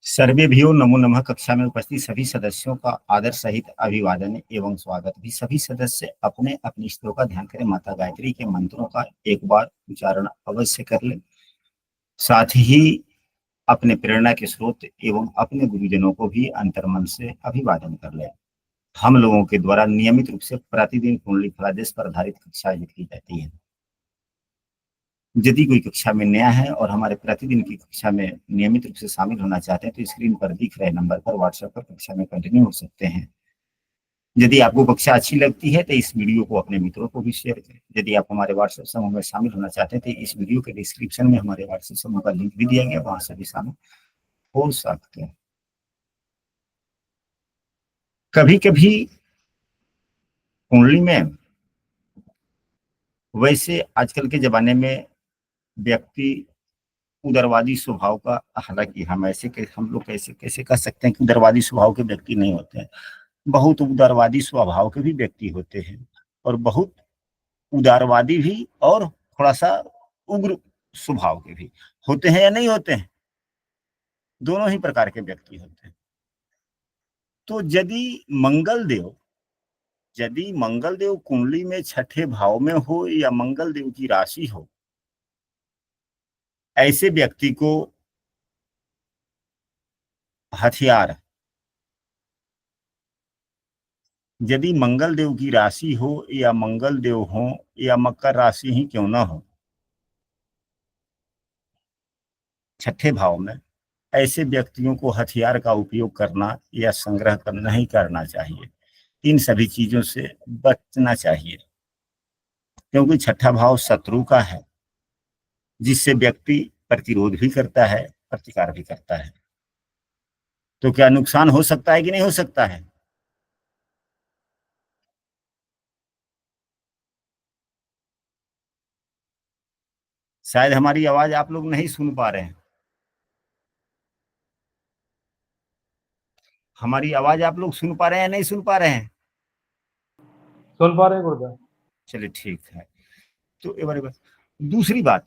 सर्वेभ्यो नमो नमः। कक्षा में उपस्थित सभी सदस्यों का आदर सहित अभिवादन एवं स्वागत भी। सभी सदस्य अपने अपने इष्टों का ध्यान करें। माता गायत्री के मंत्रों का एक बार उच्चारण अवश्य कर लें। साथ ही अपने प्रेरणा के स्रोत एवं अपने गुरुजनों को भी अंतर्मन से अभिवादन कर लें। हम लोगों के द्वारा नियमित रूप से प्रतिदिन कुंडली फलादेश पर आधारित कक्षा आयोजित की जाती है। यदि कोई कक्षा में नया है और हमारे प्रतिदिन की कक्षा में नियमित रूप से शामिल होना चाहते हैं तो स्क्रीन पर दिख रहे नंबर पर व्हाट्सएप पर कक्षा में कंटिन्यू हो सकते हैं। यदि आपको कक्षा अच्छी लगती है तो इस वीडियो को अपने मित्रों को भी शेयर करें। यदि आप हमारे व्हाट्सएप समूह में शामिल होना चाहते हैं तो इस वीडियो के डिस्क्रिप्शन में हमारे व्हाट्सएप समूह का लिंक भी दिया गया, वहां से भी शामिल हो सकते हैं। कभी कभी कुंडली में, वैसे आजकल के जमाने में व्यक्ति उदारवादी स्वभाव का, हालांकि हम लोग कैसे कैसे कह सकते हैं कि उदारवादी स्वभाव के व्यक्ति नहीं होते हैं। बहुत उदारवादी स्वभाव के भी व्यक्ति होते हैं और बहुत उदारवादी भी और थोड़ा सा उग्र स्वभाव के भी होते हैं या नहीं होते हैं। दोनों ही प्रकार के व्यक्ति होते हैं। तो यदि मंगल देव कुंडली में छठे भाव में हो या मंगल देव की राशि हो, ऐसे व्यक्ति को हथियार, यदि मंगल देव की राशि हो या मंगल देव हो या मकर राशि ही क्यों ना हो, छठे भाव में ऐसे व्यक्तियों को हथियार का उपयोग करना या संग्रह करना नहीं करना चाहिए। इन सभी चीजों से बचना चाहिए, क्योंकि छठा भाव शत्रु का है, जिससे व्यक्ति प्रतिरोध भी करता है, प्रतिकार भी करता है। तो क्या नुकसान हो सकता है कि नहीं हो सकता है? शायद हमारी आवाज आप लोग नहीं सुन पा रहे हैं। हमारी आवाज आप लोग सुन पा रहे हैं या नहीं सुन पा रहे हैं? सुन पा रहे हैं गुरुदेव। चलिए ठीक है। तो एक बार दूसरी बात,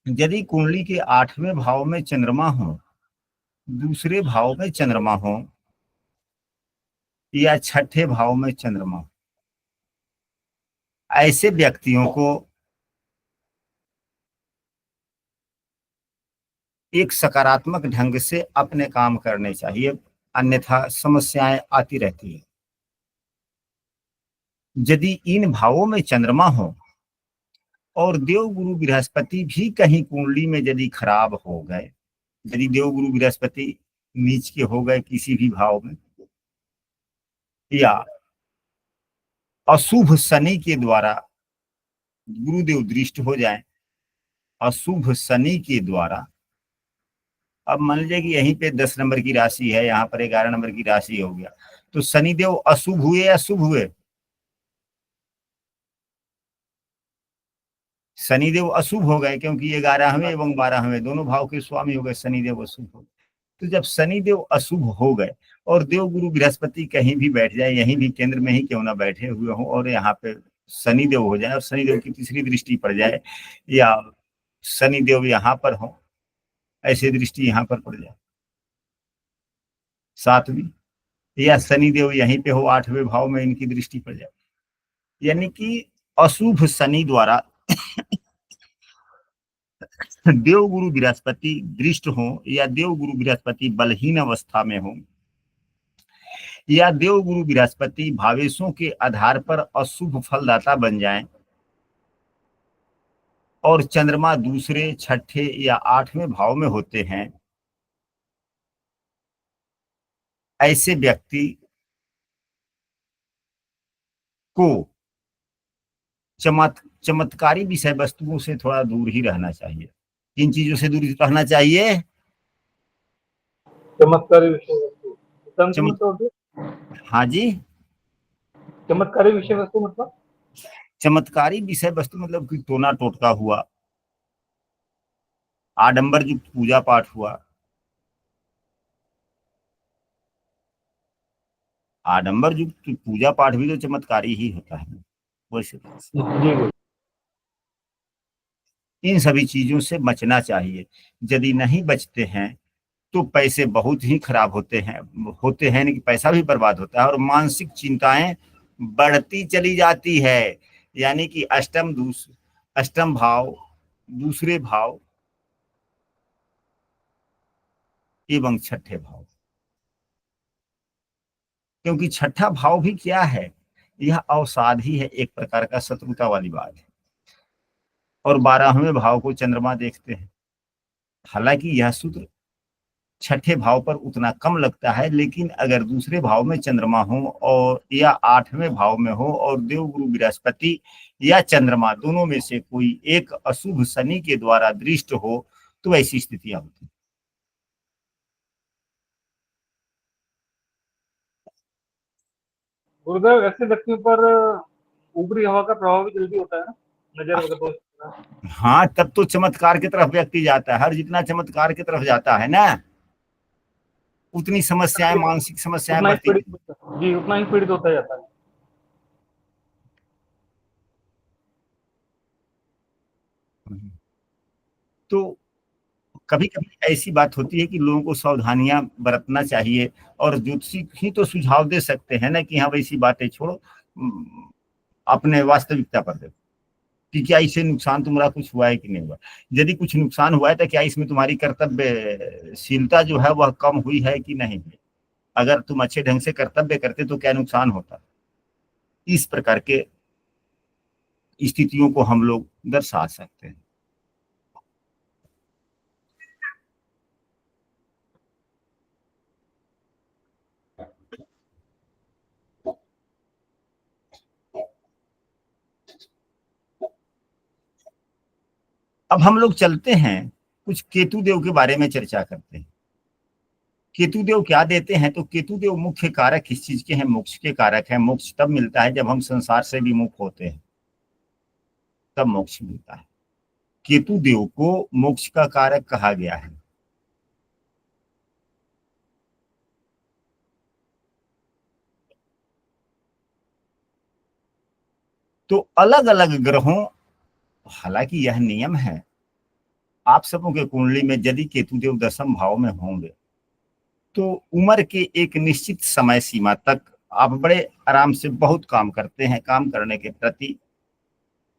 यदि कुंडली के 8वें भाव में चंद्रमा हो, दूसरे भाव में चंद्रमा हो या छठे भाव में चंद्रमा हो, ऐसे व्यक्तियों को एक सकारात्मक ढंग से अपने काम करने चाहिए, अन्यथा समस्याएं आती रहती है। यदि इन भावों में चंद्रमा हो और देव गुरु बृहस्पति भी कहीं कुंडली में यदि खराब हो गए, यदि देव गुरु बृहस्पति नीच के हो गए किसी भी भाव में, या अशुभ शनि के द्वारा गुरुदेव दृष्ट हो जाए, अशुभ शनि के द्वारा, अब मान लीजिए कि यहीं पे 10 नंबर की राशि है, यहाँ पर 11 नंबर की राशि हो गया, तो शनिदेव अशुभ हुए या शुभ हुए? शनिदेव अशुभ हो गए, क्योंकि 11वें एवं 12वें दोनों भाव के स्वामी हो गए, शनिदेव अशुभ हो गए। तो जब शनिदेव अशुभ हो गए और देव गुरु बृहस्पति कहीं भी बैठ जाए, यहीं भी केंद्र में ही क्यों ना बैठे हुए हो, और यहाँ पे शनिदेव हो जाए और शनिदेव की तीसरी दृष्टि पड़ जाए, या शनिदेव यहाँ पर हो, ऐसी दृष्टि यहाँ पर पड़ जाए 7वीं, या शनिदेव यहीं पे हो 8वें भाव में इनकी दृष्टि पड़ जाए, यानी कि अशुभ शनि द्वारा देव गुरु बृहस्पति दृष्ट हो, या देव गुरु बृहस्पति बलहीन अवस्था में हो, या देव गुरु बृहस्पति भावेशों के आधार पर अशुभ फलदाता बन जाएं, और चंद्रमा दूसरे, छठे या 8वें भाव में होते हैं, ऐसे व्यक्ति को चमत्कारी विषय वस्तुओं से थोड़ा दूर ही रहना चाहिए। किन चीजों से दूर रहना चाहिए? चमत्कारी विषय वस्तु चमत हाँ जी, चमत्कारी विषय वस्तु मतलब चमत्कारी विषय वस्तु मतलब कि टोना टोटका हुआ, आडंबर युक्त पूजा पाठ हुआ। आडंबर युक्त पूजा पाठ भी तो चमत्कारी ही होता है वैसे। जी। इन सभी चीजों से बचना चाहिए। यदि नहीं बचते हैं तो पैसे बहुत ही खराब होते हैं नहीं कि पैसा भी बर्बाद होता है और मानसिक चिंताएं बढ़ती चली जाती है। यानी कि अष्टम भाव, दूसरे भाव एवं छठे भाव, क्योंकि छठा भाव भी क्या है, यह अवसाद ही है, एक प्रकार का शत्रुता वाली बात है। और 12वें भाव को चंद्रमा देखते हैं। हालांकि यह सूत्र छठे भाव पर उतना कम लगता है, लेकिन अगर दूसरे भाव में चंद्रमा हो और या 8वें भाव में हो और देवगुरु बृहस्पति या चंद्रमा दोनों में से कोई एक अशुभ शनि के द्वारा दृष्ट हो तो ऐसी स्थितियां होती। गुरुदेव, ऐसे व्यक्तियों पर ऊपरी हवा का प्रभाव भी जल्दी होता है ना, नजर वगैरह तो। हाँ, तब तो चमत्कार की तरफ व्यक्ति जाता है। हर जितना चमत्कार की तरफ जाता है ना, उतनी समस्याएं, मानसिक समस्याएं उतना ही बढ़ती। पीड़ित जी, उतना ही पीड़ित होता जाता है। तो कभी कभी ऐसी बात होती है कि लोगों को सावधानियां बरतना चाहिए, और ज्योतिषी ही तो सुझाव दे सकते हैं ना कि हाँ वैसी बातें छोड़ो, अपने वास्तविकता पर देखो कि क्या इससे नुकसान तुम्हारा कुछ हुआ है कि नहीं हुआ। यदि कुछ नुकसान हुआ है तो क्या इसमें तुम्हारी कर्तव्यशीलता जो है वह कम हुई है कि नहीं हुई। अगर तुम अच्छे ढंग से कर्तव्य करते तो क्या नुकसान होता। इस प्रकार के स्थितियों को हम लोग दर्शा सकते हैं। अब हम लोग चलते हैं, कुछ केतु देव के बारे में चर्चा करते हैं। केतु देव क्या देते हैं, तो केतु देव मुख्य कारक किस चीज के हैं, मोक्ष के कारक हैं। मोक्ष तब मिलता है जब हम संसार से विमुख होते हैं, तब मोक्ष मिलता है। केतु देव को मोक्ष का कारक कहा गया है। तो अलग अलग ग्रहों, हालांकि यह नियम है, आप सबों के कुंडली में यदि केतु देव 10वें भाव में होंगे तो उम्र के एक निश्चित समय सीमा तक आप बड़े आराम से बहुत काम करते हैं, काम करने के प्रति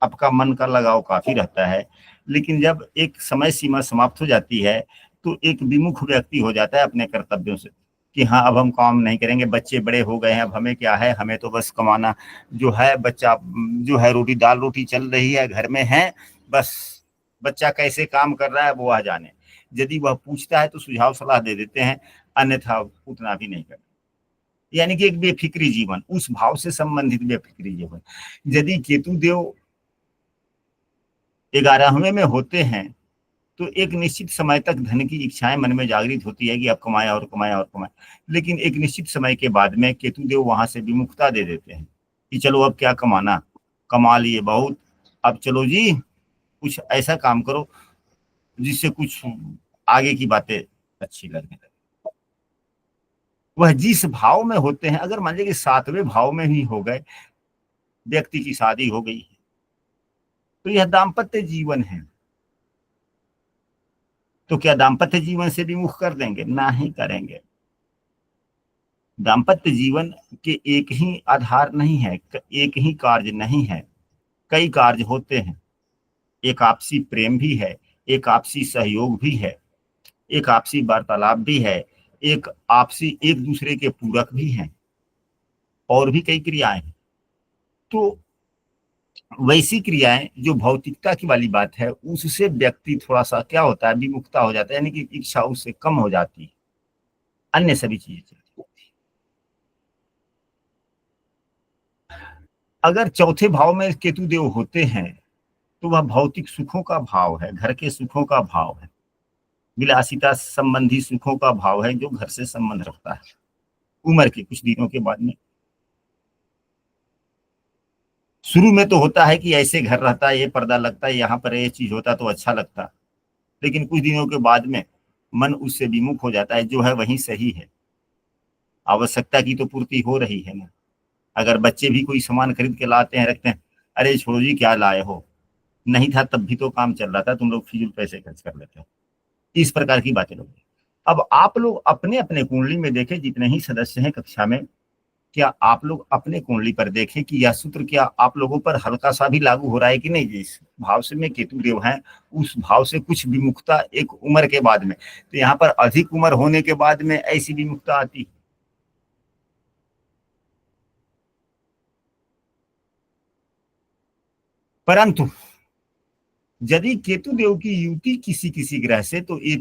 आपका मन का लगाव काफी रहता है। लेकिन जब एक समय सीमा समाप्त हो जाती है तो एक विमुख व्यक्ति हो जाता है अपने कर्तव्यों से कि हाँ अब हम काम नहीं करेंगे, बच्चे बड़े हो गए हैं, अब हमें क्या है, हमें तो बस कमाना जो है, बच्चा जो है रोटी दाल रोटी चल रही है घर में है, बस बच्चा कैसे काम कर रहा है वो आ जाने। यदि वह पूछता है तो सुझाव सलाह दे देते हैं, अन्यथा उतना भी नहीं करते। यानी कि एक बेफिक्री जीवन, उस भाव से संबंधित बेफिक्री जीवन। यदि केतु देव 11वें में होते हैं तो एक निश्चित समय तक धन की इच्छाएं मन में जागृत होती है कि अब कमाए और कमाए और कमाए। लेकिन एक निश्चित समय के बाद में केतु देव वहां से विमुखता दे देते हैं कि चलो अब क्या कमाना, कमा लिए बहुत, अब चलो जी कुछ ऐसा काम करो जिससे कुछ आगे की बातें अच्छी लगने लगे। वह जिस भाव में होते हैं, अगर मान लीजिए कि 7वें भाव में ही हो गए, व्यक्ति की शादी हो गई तो यह दाम्पत्य जीवन है, तो क्या दाम्पत्य जीवन से विमुख कर देंगे, नहीं करेंगे। दाम्पत्य जीवन के एक ही आधार नहीं है, एक ही कार्य नहीं है, कई कार्य होते हैं। एक आपसी प्रेम भी है, एक आपसी सहयोग भी है, एक आपसी वार्तालाप भी है, एक आपसी एक दूसरे के पूरक भी हैं, और भी कई क्रियाएं हैं। तो वैसी क्रियाएं जो भौतिकता की वाली बात है, उससे व्यक्ति थोड़ा सा क्या होता है, विमुखता हो जाता है, यानी कि इच्छा उससे कम हो जाती है, अन्य सभी चीजें चलती हैं। अगर चौथे भाव में केतु देव होते हैं तो वह भौतिक सुखों का भाव है, घर के सुखों का भाव है, विलासिता संबंधी सुखों का भाव है जो घर से संबंध रखता है। उम्र के कुछ दिनों के बाद में, शुरू में तो होता है कि ऐसे घर रहता है, ये पर्दा लगता है, यहाँ पर ये चीज होता तो अच्छा लगता, लेकिन कुछ दिनों के बाद में मन उससे विमुख हो जाता है, जो है वही सही है, आवश्यकता की तो पूर्ति हो रही है ना। अगर बच्चे भी कोई सामान खरीद के लाते हैं रखते हैं, अरे छोड़ो जी क्या लाए हो, नहीं था तब भी तो काम चल रहा था, तुम लोग फिजूल पैसे खर्च कर लेते हो। इस प्रकार की बातें लोग। अब आप लोग अपने अपने कुंडली में देखें, जितने ही सदस्य हैं कक्षा में, क्या आप लोग अपने कुंडली पर देखें कि यह सूत्र क्या आप लोगों पर हल्का सा भी लागू हो रहा है कि नहीं। जिस भाव से में केतु देव हैं, उस भाव से कुछ विमुखता एक उम्र के बाद में, तो यहाँ पर अधिक उम्र होने के बाद में ऐसी विमुखता आती। परंतु यदि केतु देव की युति किसी किसी ग्रह से, तो ये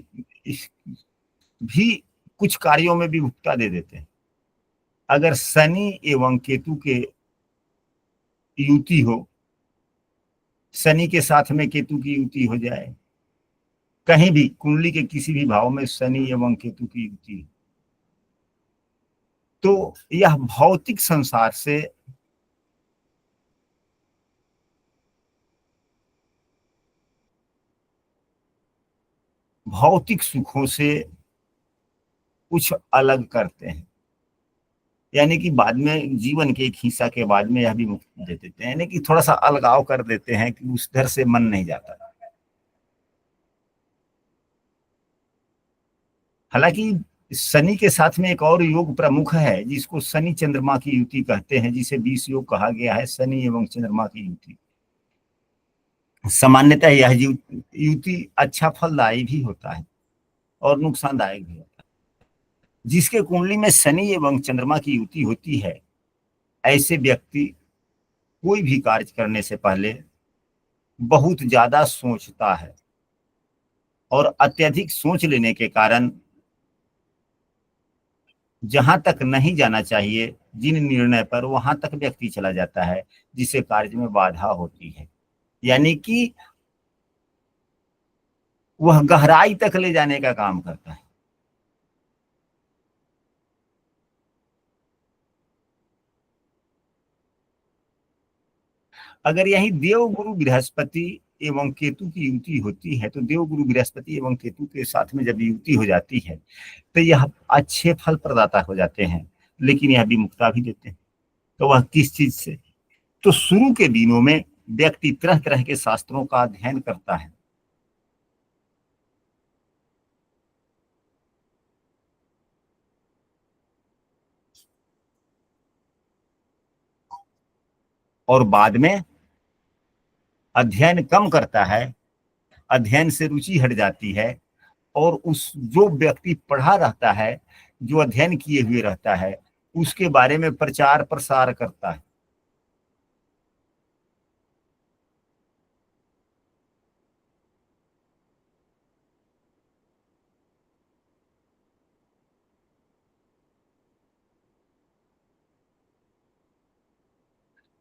भी कुछ कार्यों में विमुखता दे देते हैं। अगर शनि एवं केतु के युति हो, शनि के साथ में केतु की युति हो जाए, कहीं भी कुंडली के किसी भी भाव में शनि एवं केतु की युति, तो यह भौतिक संसार से भौतिक सुखों से कुछ अलग करते हैं। यानी कि बाद में जीवन के एक हिस्सा के बाद में यह भी मुक्ति दे देते हैं, यानी कि थोड़ा सा अलगाव कर देते हैं कि उस दर से मन नहीं जाता। हालांकि शनि के साथ में एक और योग प्रमुख है, जिसको शनि चंद्रमा की युति कहते हैं, जिसे 20 योग कहा गया है, शनि एवं चंद्रमा की युति। सामान्यतः यह युति अच्छा फलदायी भी होता है और नुकसानदायक भी होता है। जिसके कुंडली में शनि एवं चंद्रमा की युति होती है, ऐसे व्यक्ति कोई भी कार्य करने से पहले बहुत ज्यादा सोचता है, और अत्यधिक सोच लेने के कारण जहां तक नहीं जाना चाहिए जिन निर्णय पर, वहां तक व्यक्ति चला जाता है, जिससे कार्य में बाधा होती है। यानी कि वह गहराई तक ले जाने का काम करता है। अगर यही देव गुरु बृहस्पति एवं केतु की युति होती है, तो देव गुरु बृहस्पति एवं केतु के साथ में जब युति हो जाती है, तो यह अच्छे फल प्रदाता हो जाते हैं, लेकिन यह विमुखता भी देते हैं। तो वह किस चीज से? तो शुरू के दिनों में व्यक्ति तरह तरह के शास्त्रों का अध्ययन करता है, और बाद में अध्ययन कम करता है, अध्ययन से रुचि हट जाती है, और उस जो व्यक्ति पढ़ा रहता है, जो अध्ययन किए हुए रहता है, उसके बारे में प्रचार प्रसार करता है।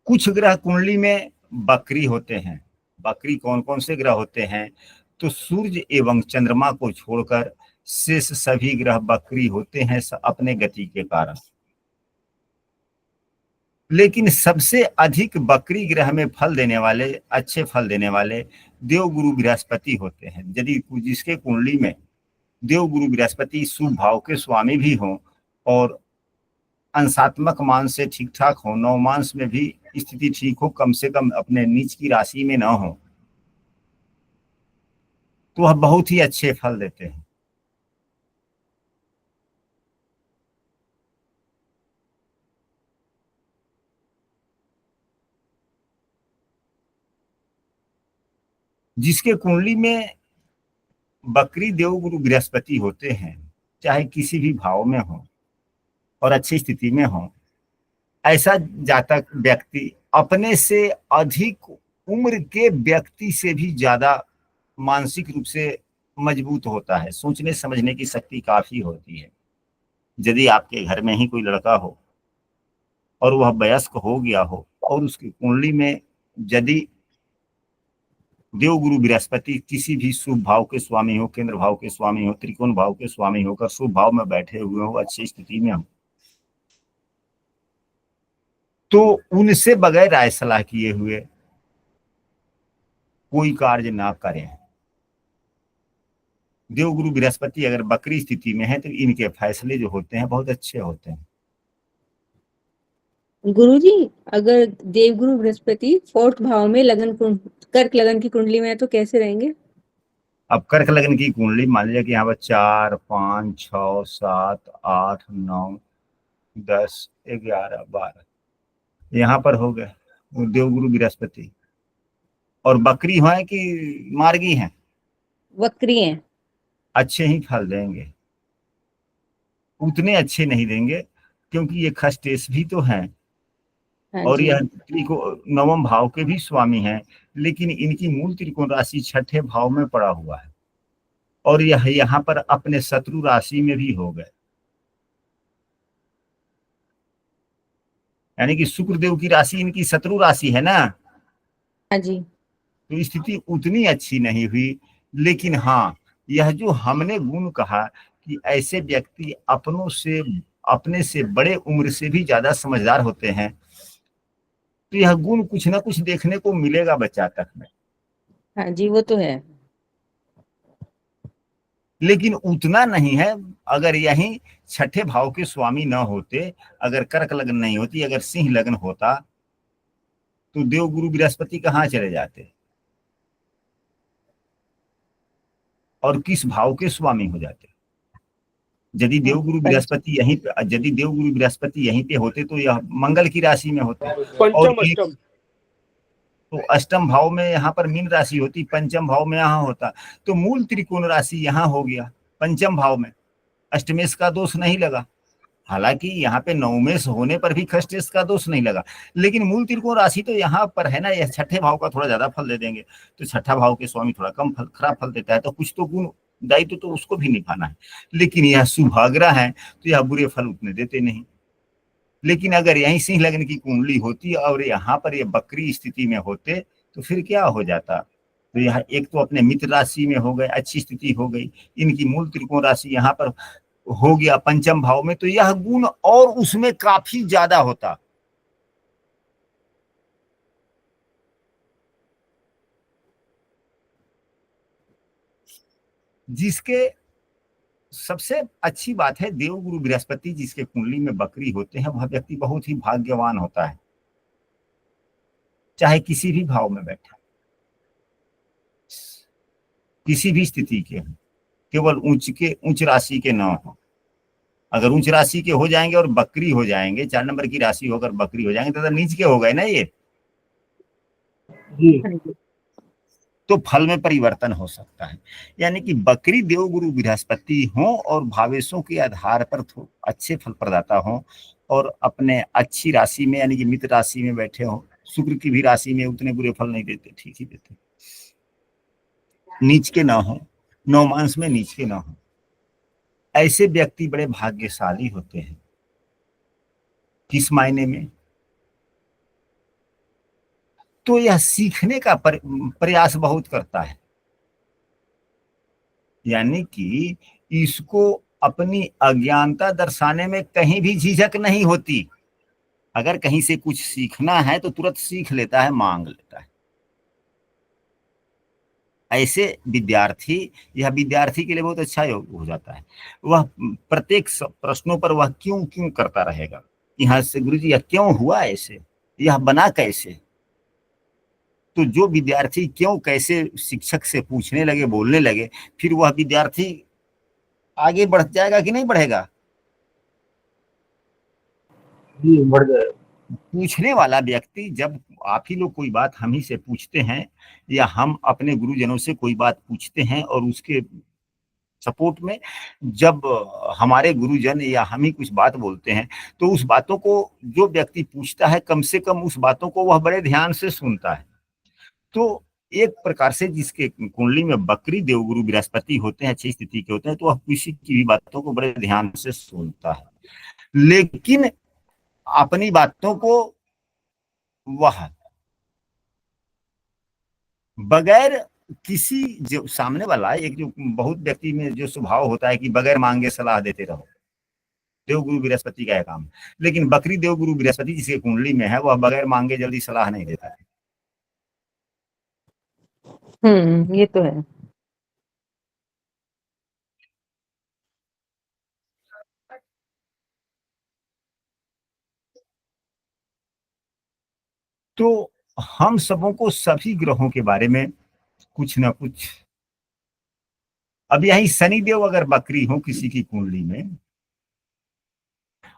कुछ ग्रह कुंडली में बकरी होते हैं। बकरी कौन कौन से ग्रह होते हैं? तो सूर्य एवं चंद्रमा को छोड़कर शेष सभी ग्रह बकरी होते हैं अपने गति के कारण। लेकिन सबसे अधिक बकरी ग्रह में फल देने वाले, अच्छे फल देने वाले देवगुरु बृहस्पति होते हैं। यदि जिसके कुंडली में देवगुरु बृहस्पति शुभ भाव के स्वामी भी हों, और अंशात्मक मान से ठीक ठाक हो, नवमांश में भी स्थिति ठीक हो, कम से कम अपने नीच की राशि में ना हो, तो वह बहुत ही अच्छे फल देते हैं। जिसके कुंडली में बकरी देवगुरु बृहस्पति होते हैं, चाहे किसी भी भाव में हो और अच्छी स्थिति में हो, ऐसा जातक व्यक्ति अपने से अधिक उम्र के व्यक्ति से भी ज्यादा मानसिक रूप से मजबूत होता है। सोचने समझने की शक्ति काफी होती है। यदि आपके घर में ही कोई लड़का हो और वह वयस्क हो गया हो, और उसकी कुंडली में यदि देवगुरु बृहस्पति किसी भी शुभ भाव के स्वामी हो, केंद्र भाव के स्वामी हो, त्रिकोण भाव के स्वामी होकर शुभ भाव में बैठे हुए हो, अच्छी स्थिति में हो, तो उनसे बगैर राय सलाह किए हुए कोई कार्य ना करें। देवगुरु बृहस्पति अगर बकरी स्थिति में है, तो इनके फैसले जो होते हैं बहुत अच्छे होते हैं। गुरुजी, अगर देवगुरु बृहस्पति फोर्थ भाव में कर्क लगन की कुंडली में है तो कैसे रहेंगे? अब कर्क लग्न की कुंडली मान लीजिए कि यहाँ पर 4, 5, 6, 7, 8, 9, 10, 11, 12 यहाँ पर हो गए वो देवगुरु बृहस्पति। और बकरी है कि मार्गी है? वक्री हैं। अच्छे ही फल देंगे, उतने अच्छे नहीं देंगे क्योंकि ये खष्टेश भी तो हैं हाँ और जी। यह नवम भाव के भी स्वामी हैं, लेकिन इनकी मूल त्रिकोण राशि छठे भाव में पड़ा हुआ है और यह यहाँ पर अपने शत्रु राशि में भी हो गए, यानी कि शुक्रदेव की राशि इनकी शत्रु राशि है ना, हाँ जी। तो स्थिति उतनी अच्छी नहीं हुई। लेकिन हाँ, यह जो हमने गुण कहा कि ऐसे व्यक्ति अपने से बड़े उम्र से भी ज्यादा समझदार होते हैं, तो यह गुण कुछ ना कुछ देखने को मिलेगा बच्चा तक में, हाँ जी, वो तो है। लेकिन उतना नहीं है। अगर यही छठे भाव के स्वामी न होते, अगर कर्क लग्न नहीं होती, अगर सिंह लग्न होता, तो देवगुरु बृहस्पति कहाँ चले जाते और किस भाव के स्वामी हो जाते? यदि देवगुरु पंच बृहस्पति यहीं पे यदि देवगुरु बृहस्पति यहीं पे होते तो यह मंगल की राशि में होते। और पंचम एक अष्टम। तो अष्टम भाव में यहाँ पर मीन राशि होती, पंचम भाव में यहाँ होता, तो मूल त्रिकोण राशि यहाँ हो गया पंचम भाव में, अष्टमेश का दोष नहीं लगा। हालांकि यहाँ पे नवमेश होने पर भी खष्टेश का दोष नहीं लगा, लेकिन मूल त्रिकोण राशि तो यहाँ पर है ना, यह छठे भाव का थोड़ा ज्यादा फल दे देंगे, तो छठा भाव के स्वामी थोड़ा कम फल खराब फल देता है, तो कुछ तो गुण दायित्व तो उसको भी निभाना है। लेकिन यह शुभाग्रह है तो यह बुरे फल उतने देते नहीं। लेकिन अगर यही सिंह लग्न की कुंडली होती और यहाँ पर ये बकरी स्थिति में होते तो फिर क्या हो जाता? तो यह एक तो अपने मित्र राशि में हो गए, अच्छी स्थिति हो गई, इनकी मूल त्रिकोण राशि यहाँ पर हो गया पंचम भाव में, तो यह गुण और उसमें काफी ज्यादा होता। जिसके सबसे अच्छी बात है, देवगुरु बृहस्पति जिसके कुंडली में बकरी होते हैं, वह व्यक्ति बहुत ही भाग्यवान होता है, चाहे किसी भी भाव में बैठा, किसी भी स्थिति के, केवल उच्च राशि के न हो। अगर उच्च राशि के हो जाएंगे और बकरी हो जाएंगे, 4 नंबर की राशि होकर बकरी हो जाएंगे, तो नीच के हो गए ना ये, जी। हाँ जी। तो फल में परिवर्तन हो सकता है। यानी कि बकरी देवगुरु बृहस्पति हो और भावेशों के आधार पर अच्छे फल प्रदाता हो और अपने अच्छी राशि में यानी कि मित्र राशि में बैठे हो, शुक्र की भी राशि में उतने बुरे फल नहीं देते, ठीक ही देते, नीच के ना हो, नौमांस में नीच के ना हो, ऐसे व्यक्ति बड़े भाग्यशाली होते हैं। किस मायने में? तो यह सीखने का प्रयास बहुत करता है, यानी कि इसको अपनी अज्ञानता दर्शाने में कहीं भी झिझक नहीं होती। अगर कहीं से कुछ सीखना है तो तुरंत सीख लेता है, मांग लेता है। ऐसे विद्यार्थी, यह विद्यार्थी के लिए बहुत अच्छा हो जाता है। वह प्रत्येक प्रश्नों पर वह क्यों क्यों करता रहेगा, यहाँ से गुरुजी यह क्यों हुआ, ऐसे यह बना कैसे। तो जो विद्यार्थी क्यों कैसे शिक्षक से पूछने लगे, बोलने लगे, फिर वह विद्यार्थी आगे बढ़ जाएगा कि नहीं बढ़ेगा? जी, बढ़ जाएगा। पूछने वाला व्यक्ति, जब आप ही लोग कोई बात हम ही से पूछते हैं या हम अपने गुरुजनों से कोई बात पूछते हैं और उसके सपोर्ट में जब हमारे गुरुजन या हम ही कुछ बात बोलते हैं, तो उस बातों को जो व्यक्ति पूछता है, कम से कम उस बातों को वह बड़े ध्यान से सुनता है। तो एक प्रकार से जिसके कुंडली में बकरी देवगुरु बृहस्पति होते हैं, अच्छी स्थिति के होते हैं, तो वह किसी की भी बातों को बड़े ध्यान से सुनता है, लेकिन अपनी बातों को वह बगैर किसी, जो सामने वाला एक जो बहुत व्यक्ति में जो स्वभाव होता है कि बगैर मांगे सलाह देते रहो, देवगुरु बृहस्पति का है काम। लेकिन बकरी देवगुरु बृहस्पति जिसके कुंडली में है, वह बगैर मांगे जल्दी सलाह नहीं देता है। ये तो है। तो हम सबों को सभी ग्रहों के बारे में कुछ ना कुछ, अब यही शनिदेव अगर बकरी हो किसी की कुंडली में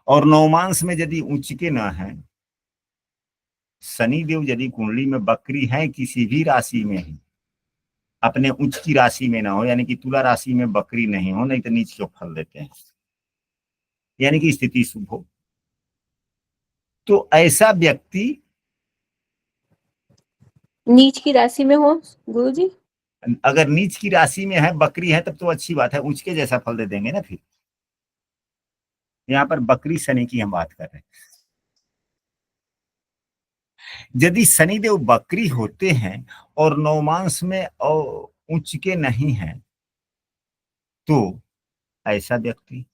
और नवमांश में यदि उच्च के ना है, शनिदेव यदि कुंडली में बकरी है किसी भी राशि में है, अपने उच्च की राशि में ना हो, यानी कि तुला राशि में बकरी नहीं हो, नहीं तो नीच के फल देते हैं, यानी कि स्थिति शुभ हो, तो ऐसा व्यक्ति नीच की राशि में हो गुरुजी? अगर नीच की राशि में है, बकरी है, तब तो अच्छी बात है, उच्च के जैसा फल दे देंगे ना। फिर यहाँ पर बकरी शनि की हम बात कर रहे हैं। यदि शनिदेव बकरी होते हैं और नवमांश में और उच्च के नहीं है, तो ऐसा व्यक्ति,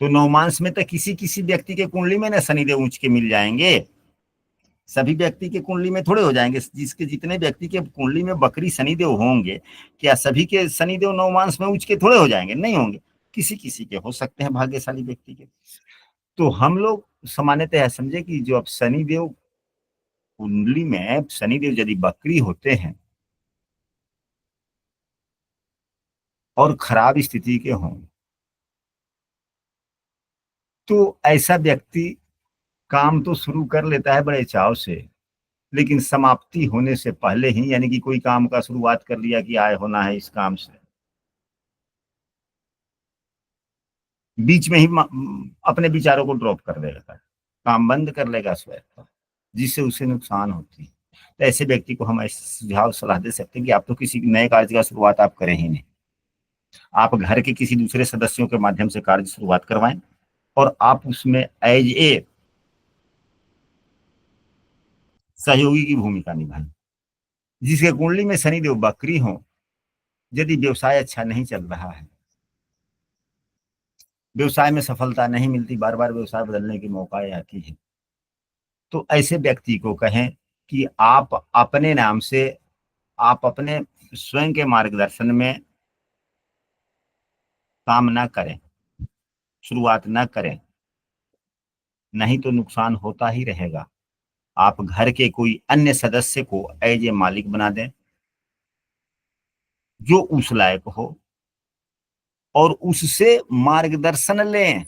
तो नवमांश में तो किसी किसी व्यक्ति के कुंडली में ना शनिदेव उच्च के मिल जाएंगे, सभी व्यक्ति के कुंडली में थोड़े हो जाएंगे। जिसके जितने व्यक्ति के कुंडली में बकरी शनिदेव होंगे, क्या सभी के शनिदेव नवमांश में उच्च के थोड़े हो जाएंगे? नहीं होंगे, किसी किसी के हो सकते हैं, भाग्यशाली व्यक्ति के। तो हम लोग सामान्यतः यह समझे कि जो अब शनिदेव कुंडली में शनिदेव यदि बकरी होते हैं और खराब स्थिति के हों, तो ऐसा व्यक्ति काम तो शुरू कर लेता है बड़े चाव से, लेकिन समाप्ति होने से पहले ही, यानी कि कोई काम का शुरुआत कर लिया कि आय होना है इस काम से, बीच में ही अपने विचारों को ड्रॉप कर देगा, काम बंद कर लेगा स्वयं, जिससे उसे नुकसान होती है। तो ऐसे व्यक्ति को हम ऐसे सुझाव सलाह दे सकते हैं कि आप तो किसी नए कार्य का शुरुआत आप करें ही नहीं, आप घर के किसी दूसरे सदस्यों के माध्यम से कार्य शुरुआत करवाएं और आप उसमें एज ए सहयोगी की भूमिका निभाएं। जिसके कुंडली में शनिदेव बकरी हो, यदि व्यवसाय अच्छा नहीं चल रहा है, व्यवसाय में सफलता नहीं मिलती, बार बार व्यवसाय बदलने की मौका आती है, तो ऐसे व्यक्ति को कहें कि आप अपने नाम से, आप अपने स्वयं के मार्गदर्शन में काम ना करें, शुरुआत ना करें, नहीं तो नुकसान होता ही रहेगा। आप घर के कोई अन्य सदस्य को एज ए मालिक बना दें जो उस लायक हो, और उससे मार्गदर्शन लें,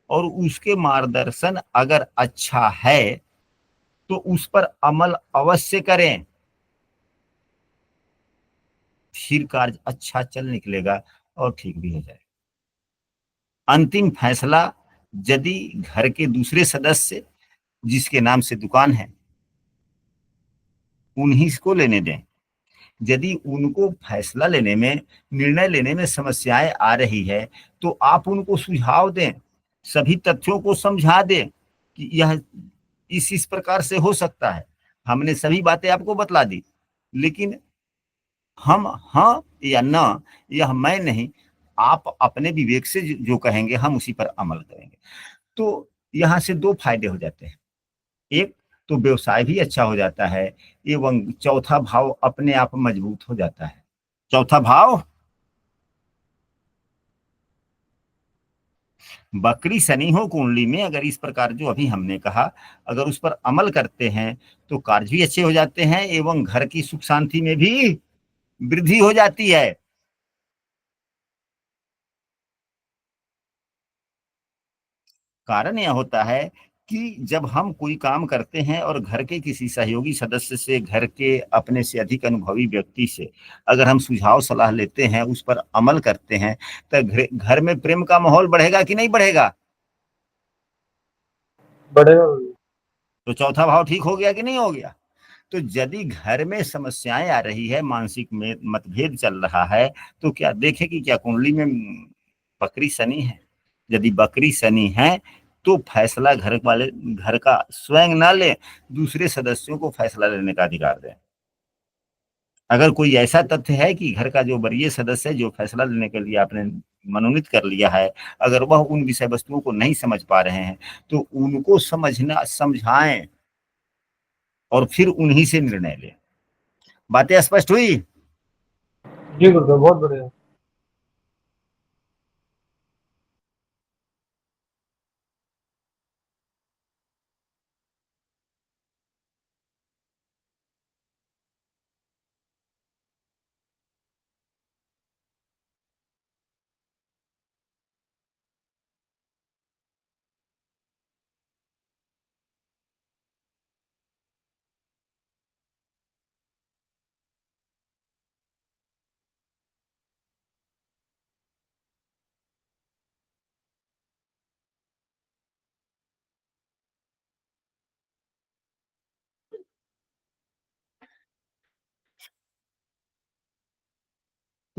और उसके मार्गदर्शन अगर अच्छा है तो उस पर अमल अवश्य करें, फिर कार्य अच्छा चल निकलेगा और ठीक भी हो जाए। अंतिम फैसला यदि घर के दूसरे सदस्य जिसके नाम से दुकान है उन्हीं को लेने दें। यदि उनको फैसला लेने में, निर्णय लेने में समस्याएं आ रही है, तो आप उनको सुझाव दें, सभी तथ्यों को समझा दें कि यह इस प्रकार से हो सकता है। हमने सभी बातें आपको बतला दी, लेकिन हम हाँ या ना, यह मैं नहीं, आप अपने विवेक से जो कहेंगे हम उसी पर अमल करेंगे। तो यहाँ से दो फायदे हो जाते हैं, एक तो व्यवसाय भी अच्छा हो जाता है, एवं चौथा भाव अपने आप मजबूत हो जाता है। चौथा भाव बकरी शनि हो कुंडली में, अगर इस प्रकार जो अभी हमने कहा, अगर उस पर अमल करते हैं तो कार्य भी अच्छे हो जाते हैं एवं घर की सुख शांति में भी वृद्धि हो जाती है। कारण यह होता है कि जब हम कोई काम करते हैं और घर के किसी सहयोगी सदस्य से, घर के अपने से अधिक अनुभवी व्यक्ति से अगर हम सुझाव सलाह लेते हैं, उस पर अमल करते हैं, तो घर में प्रेम का माहौल बढ़ेगा कि नहीं बढ़ेगा? बढ़ेगा। तो चौथा भाव ठीक हो गया कि नहीं हो गया? तो यदि घर में समस्याएं आ रही है, मानसिक में मतभेद चल रहा है, तो क्या देखें कि क्या कुंडली में बकरी शनि है। यदि बकरी शनि है तो फैसला घर वाले, घर का स्वयं ना ले, दूसरे सदस्यों को फैसला लेने का अधिकार दें। अगर कोई ऐसा तथ्य है कि घर का जो वरीय सदस्य है, जो फैसला लेने के लिए आपने मनोनीत कर लिया है, अगर वह उन विषय वस्तुओं को नहीं समझ पा रहे हैं, तो उनको समझना, समझाएं और फिर उन्हीं से निर्णय लें। बातें स्पष्ट हुई? जी गुरुदेव, बहुत बढ़िया।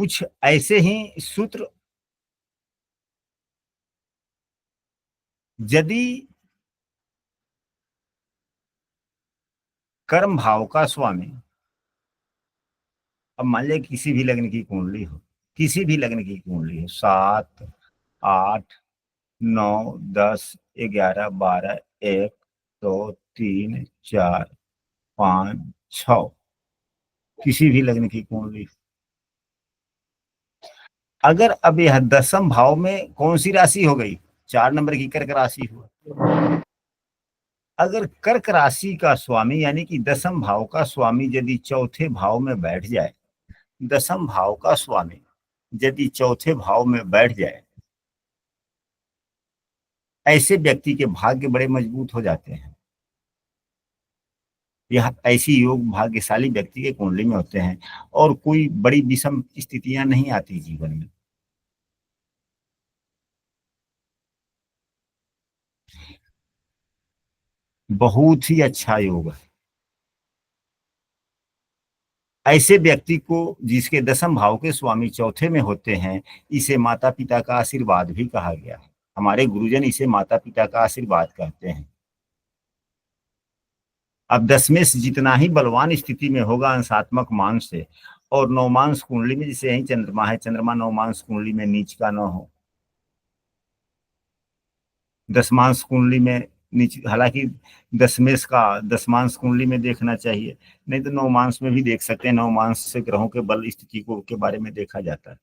कुछ ऐसे ही सूत्र यदि कर्म भाव का स्वामी, अब मान लिया किसी भी लग्न की कुंडली हो, किसी भी लग्न की कुंडली हो, 7, 8, 9, 10, 11, 12, 1, 2, 3, 4, 5, 6, किसी भी लग्न की कुंडली, अगर अब यह 10th भाव में कौन सी राशि हो गई, 4 नंबर की कर्क राशि हुआ। अगर कर्क राशि का स्वामी यानी कि 10th भाव का स्वामी यदि चौथे भाव में बैठ जाए, 10th भाव का स्वामी यदि चौथे भाव में बैठ जाए, ऐसे व्यक्ति के भाग्य बड़े मजबूत हो जाते हैं। यह ऐसी योग भाग्यशाली व्यक्ति के कुंडली में होते हैं और कोई बड़ी विषम स्थितियां नहीं आती जीवन में। बहुत ही अच्छा योग है। ऐसे व्यक्ति को जिसके 10th भाव के स्वामी चौथे में होते हैं, इसे माता पिता का आशीर्वाद भी कहा गया है। हमारे गुरुजन इसे माता पिता का आशीर्वाद कहते हैं। अब 10वें से जितना ही बलवान स्थिति में होगा अंशात्मक मांस से, और नवमांश कुंडली में जैसे यही चंद्रमा है, चंद्रमा नवमांश कुंडली में नीच का न हो, 10मांश कुंडली में नीचे, हालांकि 10मांश कुंडली में देखना चाहिए, नहीं तो 9मांश में भी देख सकते हैं। 9मांश से ग्रहों के बल स्थिति को के बारे में देखा जाता है।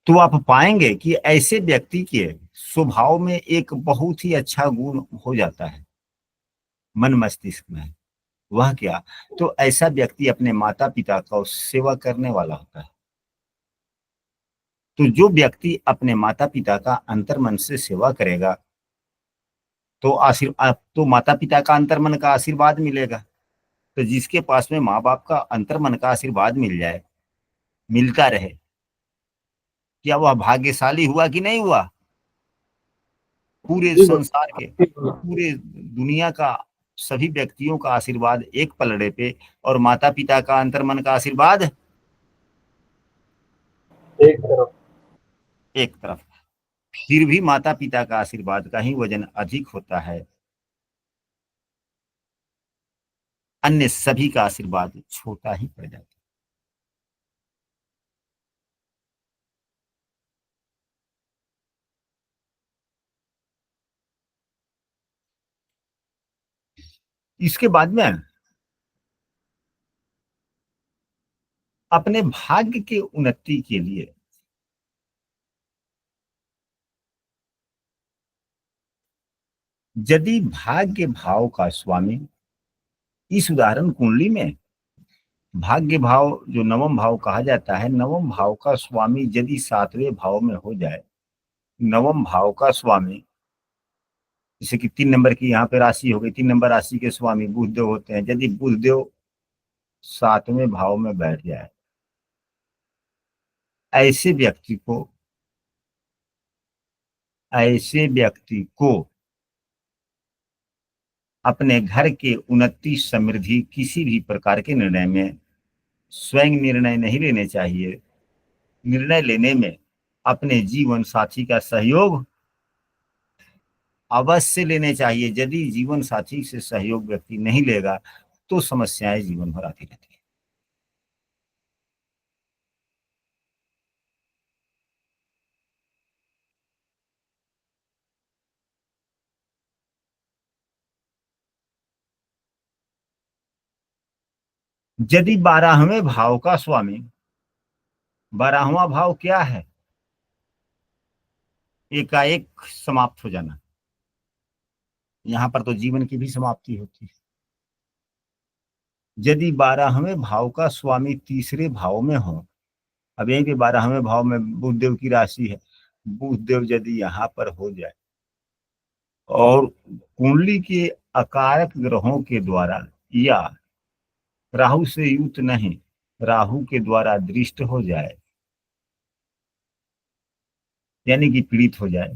तो आप पाएंगे कि ऐसे व्यक्ति के स्वभाव में एक बहुत ही अच्छा गुण हो जाता है मन मस्तिष्क में। वह क्या, तो ऐसा व्यक्ति अपने माता पिता का सेवा करने वाला होता है। तो जो व्यक्ति अपने माता पिता का अंतर्मन से सेवा करेगा तो आशीर्वाद, तो माता पिता का अंतर्मन का आशीर्वाद मिलेगा। तो जिसके पास में माँ बाप का अंतर्मन का आशीर्वाद मिल जाए, मिलता रहे, क्या वह भाग्यशाली हुआ कि नहीं हुआ? पूरे संसार के, पूरे दुनिया का सभी व्यक्तियों का आशीर्वाद एक पलड़े पे, और माता पिता का अंतर्मन का आशीर्वाद एक तरफ। फिर भी माता पिता का आशीर्वाद का ही वजन अधिक होता है, अन्य सभी का आशीर्वाद छोटा ही पड़ जाता है। इसके बाद में अपने भाग्य के उन्नति के लिए यदि भाग्य भाव का स्वामी, इस उदाहरण कुंडली में भाग्य भाव जो 9वां भाव कहा जाता है, 9वां भाव का स्वामी यदि 7वें भाव में हो जाए, 9वां भाव का स्वामी, जैसे कि 3 नंबर की यहाँ पे राशि हो गई, 3 नंबर राशि के स्वामी बुधदेव होते हैं, यदि बुधदेव 7वें भाव में बैठ जाए, ऐसे व्यक्ति को, ऐसे व्यक्ति को अपने घर के उन्नति समृद्धि किसी भी प्रकार के निर्णय में स्वयं निर्णय नहीं लेने चाहिए। निर्णय लेने में अपने जीवन साथी का सहयोग अवश्य लेने चाहिए। यदि जीवन साथी से सहयोग व्यक्ति नहीं लेगा तो समस्याएं जीवन भर आती रहती है। यदि 12वें भाव का स्वामी, 12वां भाव क्या है? एकाएक समाप्त हो जाना। यहां पर तो जीवन की भी समाप्ति होती है। यदि 12वें भाव का स्वामी तीसरे भाव में हो, अब यही कि 12वें भाव में बुधदेव की राशि है, बुधदेव यदि यहाँ पर हो जाए और कुंडली के अकारक ग्रहों के द्वारा या राहु से युक्त नहीं, राहु के द्वारा दृष्ट हो जाए, यानी कि पीड़ित हो जाए,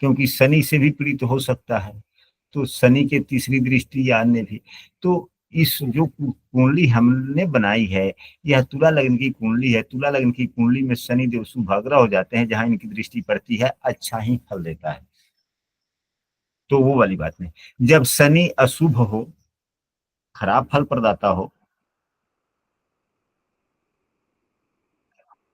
क्योंकि शनि से भी पीड़ित हो सकता है, तो शनि के तीसरी दृष्टि या अन्य भी, तो इस जो कुंडली हमने बनाई है, यह तुला लग्न की कुंडली है। तुला लग्न की कुंडली में शनि देव शुभाग्रह हो जाते हैं, जहां इनकी दृष्टि पड़ती है अच्छा ही फल देता है। तो वो वाली बात नहीं। जब शनि अशुभ हो, खराब फल प्रदाता हो,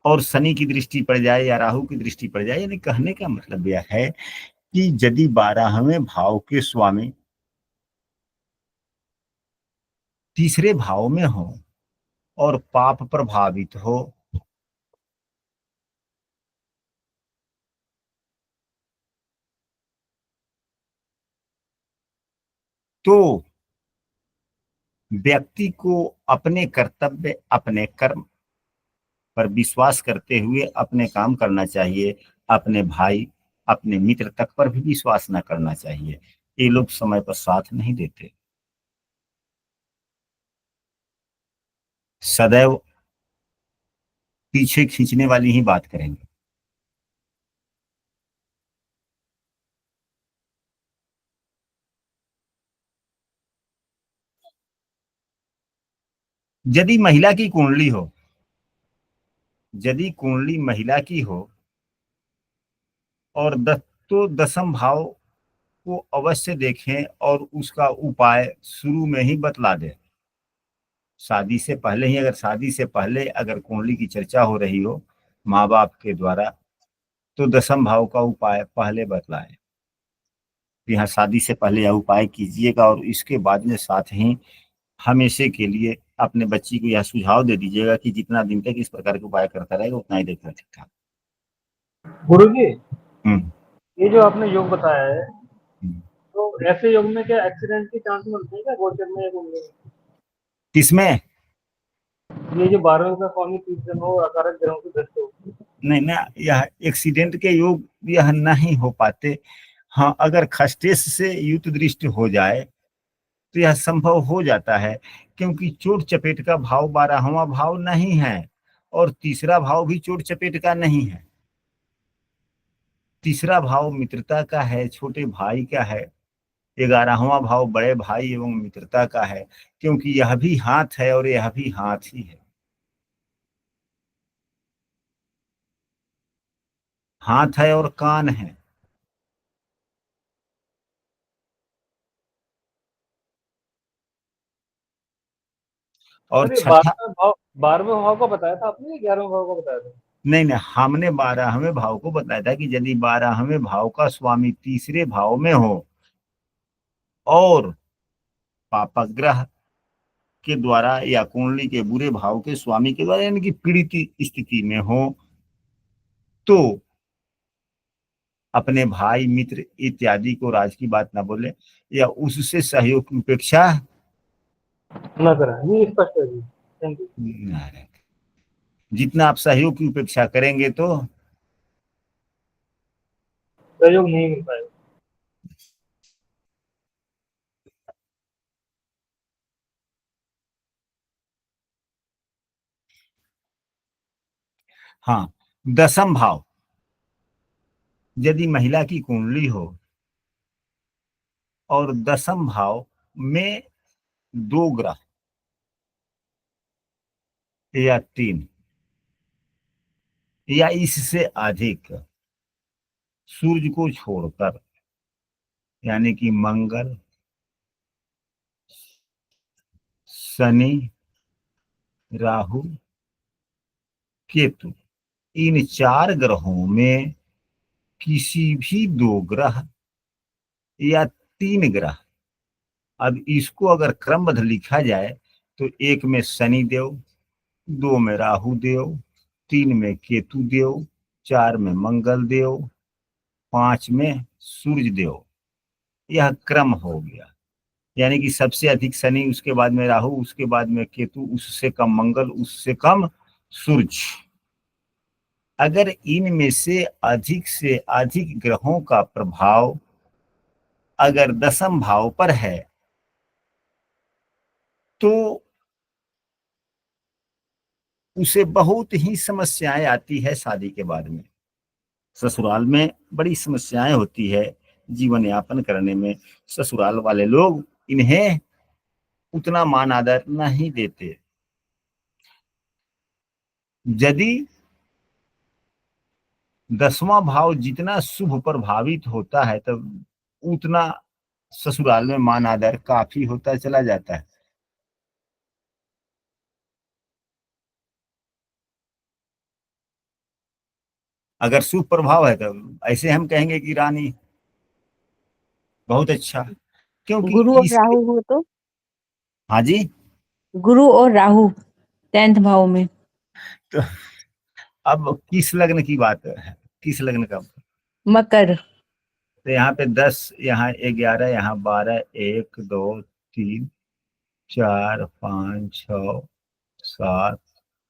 और शनि की दृष्टि पड़ जाए या राहु की दृष्टि पड़ जाए, यानी कहने का मतलब यह है कि यदि 12वें भाव के स्वामी तीसरे भाव में हो और पाप प्रभावित हो, तो व्यक्ति को अपने कर्तव्य, अपने कर्म पर विश्वास करते हुए अपने काम करना चाहिए। अपने भाई, अपने मित्र तक पर भी विश्वास न करना चाहिए। ये लोग समय पर साथ नहीं देते, सदैव पीछे खींचने वाली ही बात करेंगे। यदि महिला की कुंडली हो, यदि कुंडली महिला की हो और तो दसम भाव को अवश्य देखें और उसका उपाय शुरू में ही बतला दें। शादी से पहले ही, अगर शादी से पहले अगर कुंडली की चर्चा हो रही हो माँ बाप के द्वारा, तो दसम भाव का उपाय पहले बतलाएं। यहाँ शादी से पहले यह उपाय कीजिएगा और इसके बाद में साथ ही हमेशा के लिए अपने बच्ची को यह सुझाव दे दीजिएगा कि जितना दिन तक इस प्रकार के उपाय करता रहेगा उतना ही देर ठीक था। गुरुजी, हम्म। ये जो आपने योग बताया है, हम्म। तो ऐसे योग में क्या एक्सीडेंट के चांस मिलते हैं क्या गोचर में या कुंडली में? किसमें? ये जो 12वें का स्वामी तीसरे में हो, अकारक ग्रहों की दृष्टि हो। नहीं ना, यह एक्सीडेंट के योग यह नहीं हो पाते। हाँ, अगर खस्टेश से युत दृष्टि हो जाए तो यह संभव हो जाता है, क्योंकि चोट चपेट का भाव 12वां भाव नहीं है और तीसरा भाव भी चोट चपेट का नहीं है। तीसरा भाव मित्रता का है, छोटे भाई का है। 11वां भाव बड़े भाई एवं मित्रता का है, क्योंकि यह भी हाथ है और यह भी हाथ ही है। हाथ है और कान है। और सर, ये छठा, 12वें भाव का बताया था आपने या 11वें भाव का बताया था? नहीं नहीं, हमने 12वें भाव को बताया था कि यदि 12वें भाव का स्वामी तीसरे भाव में हो और पापग्रह के द्वारा या कुंडली के बुरे भाव के स्वामी के द्वारा, यानी कि पीड़ित स्थिति में हो, तो अपने भाई मित्र इत्यादि को राज की बात ना बोले या उससे सहयोग की उपेक्षा ना करा, ये स्पष्ट है जी। Thank you. ना रखें। जितना आप सहयोग की उपेक्षा करेंगे तो सहयोग नहीं मिल पाएगा। हाँ, दसम भाव यदि महिला की कुंडली हो और दसम भाव में दो ग्रह या तीन या इससे अधिक सूर्य को छोड़कर, यानी कि मंगल, शनि, राहु, केतु, इन चार ग्रहों में किसी भी दो ग्रह या तीन ग्रह, अब इसको अगर क्रमबद्ध लिखा जाए तो एक में शनि देव, दो में राहु देव, तीन में केतु देव, चार में मंगल देव, पांच में सूर्य देव। यह क्रम हो गया, यानी कि सबसे अधिक शनि, उसके बाद में राहु, उसके बाद में केतु, उससे कम मंगल, उससे कम सूर्य। अगर इनमें से अधिक ग्रहों का प्रभाव अगर दसम भाव पर है तो उसे बहुत ही समस्याएं आती है शादी के बाद में। ससुराल में बड़ी समस्याएं होती है जीवन यापन करने में। ससुराल वाले लोग इन्हें उतना मान आदर नहीं देते। यदि 10वां भाव जितना शुभ प्रभावित होता है तब उतना ससुराल में मान आदर काफी होता चला जाता है। अगर शुभ प्रभाव है तो ऐसे हम कहेंगे कि रानी बहुत अच्छा, क्योंकि गुरु और इसके। राहु हो तो? हाँ जी। गुरु और राहु 10th भाव में। तो अब किस लग्न की बात है, किस लग्न का? मकर। तो यहाँ पे 10, यहाँ 11, यहाँ 12, 1 2 3 4 5 6 7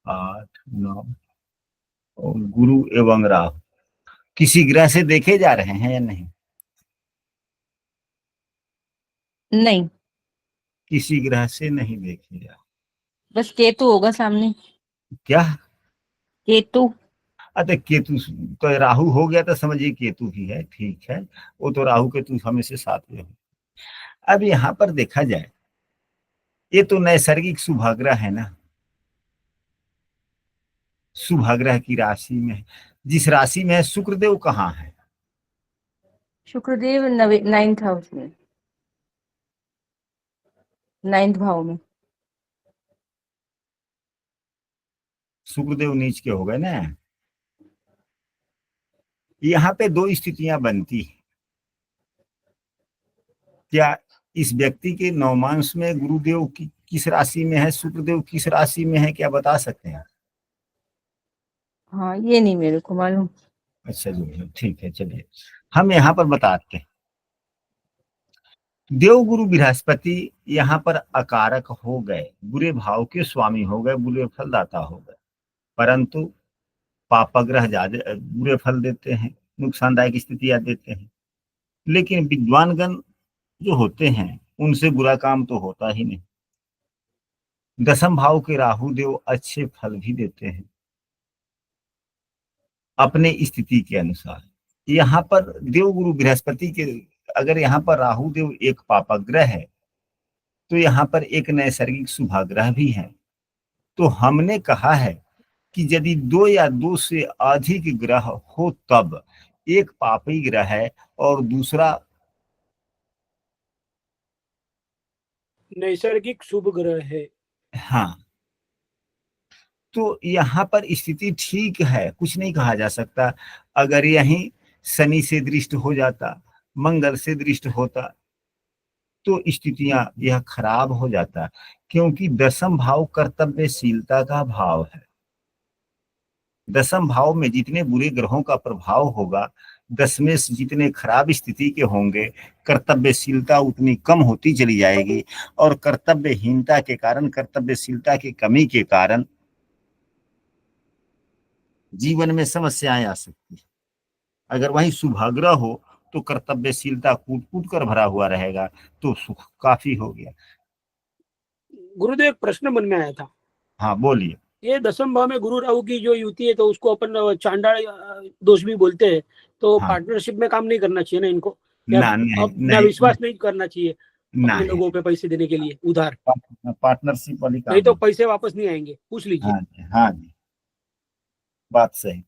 8 9, और गुरु एवं राहु किसी ग्रह से देखे जा रहे हैं या नहीं? नहीं, किसी ग्रह से नहीं देखे जा। बस केतु होगा सामने। क्या? केतु। अरे केतु तो राहु हो गया तो समझिए केतु ही है, ठीक है। वो तो राहु केतु हमेशा साथ में हो। अब यहाँ पर देखा जाए, ये तो नैसर्गिक शुभाग्रह है ना, शुभाग्रह की राशि में है। जिस राशि में है शुक्रदेव कहाँ है? शुक्रदेव 9th हाउस में, 9th भाव में। शुक्रदेव नीच के हो गए ना। यहाँ पे दो स्थितियां बनती है। क्या इस व्यक्ति के नवमांश में गुरुदेव की किस राशि में है, शुक्रदेव किस राशि में है, क्या बता सकते हैं? हाँ, ये नहीं मेरे को मालूम। अच्छा जी, ठीक है, चलिए हम यहाँ पर बताते हैं। देव गुरु बृहस्पति यहाँ पर अकारक हो गए, बुरे भाव के स्वामी हो गए, बुरे फलदाता हो गए, परंतु पापग्रह ज्यादा बुरे फल देते हैं, नुकसानदायक स्थितियां देते हैं। लेकिन विद्वानगण जो होते हैं उनसे बुरा काम तो होता ही नहीं। 10वें भाव के राहु देव अच्छे फल भी देते हैं अपने स्थिति के अनुसार। यहाँ पर देव गुरु बृहस्पति के, अगर यहाँ पर राहु देव एक पापग्रह है तो यहाँ पर एक नैसर्गिक शुभाग्रह भी है। तो हमने कहा है कि यदि 2 या 2 से अधिक ग्रह हो तब एक पापी ग्रह है और दूसरा नैसर्गिक शुभ ग्रह है। हाँ, तो यहाँ पर स्थिति ठीक है, कुछ नहीं कहा जा सकता। अगर यहीं शनि से दृष्ट हो जाता, मंगल से दृष्ट होता तो स्थितियां यह खराब हो जाता, क्योंकि 10वां भाव कर्तव्यशीलता का भाव है। 10वें भाव में जितने बुरे ग्रहों का प्रभाव होगा, 10वें से जितने खराब स्थिति के होंगे, कर्तव्यशीलता उतनी कम होती चली जाएगी, और कर्तव्यहीनता के कारण, कर्तव्यशीलता की कमी के कारण जीवन में समस्याएं आ सकती है। अगर वही शुभाग्रह हो तो कर्तव्यशीलता कूट कूट कर भरा हुआ रहेगा, तो सुख काफी हो गया। गुरुदेव, एक प्रश्न मन में आया था। हाँ बोलिए। ये 10वें भाव में गुरु राहु की जो युति है, तो उसको अपन चांडाल दोष भी बोलते हैं। तो हाँ। पार्टनरशिप में काम नहीं करना चाहिए ना इनको, या ना नहीं अपना विश्वास नहीं करना चाहिए अपने नहीं, लोगों पे पैसे देने के लिए उधार, पार्टनरशिप वाली नहीं काम तो नहीं। पैसे वापस नहीं आएंगे, पूछ लीजिए। हाँ जी, हाँ जी, बात सही।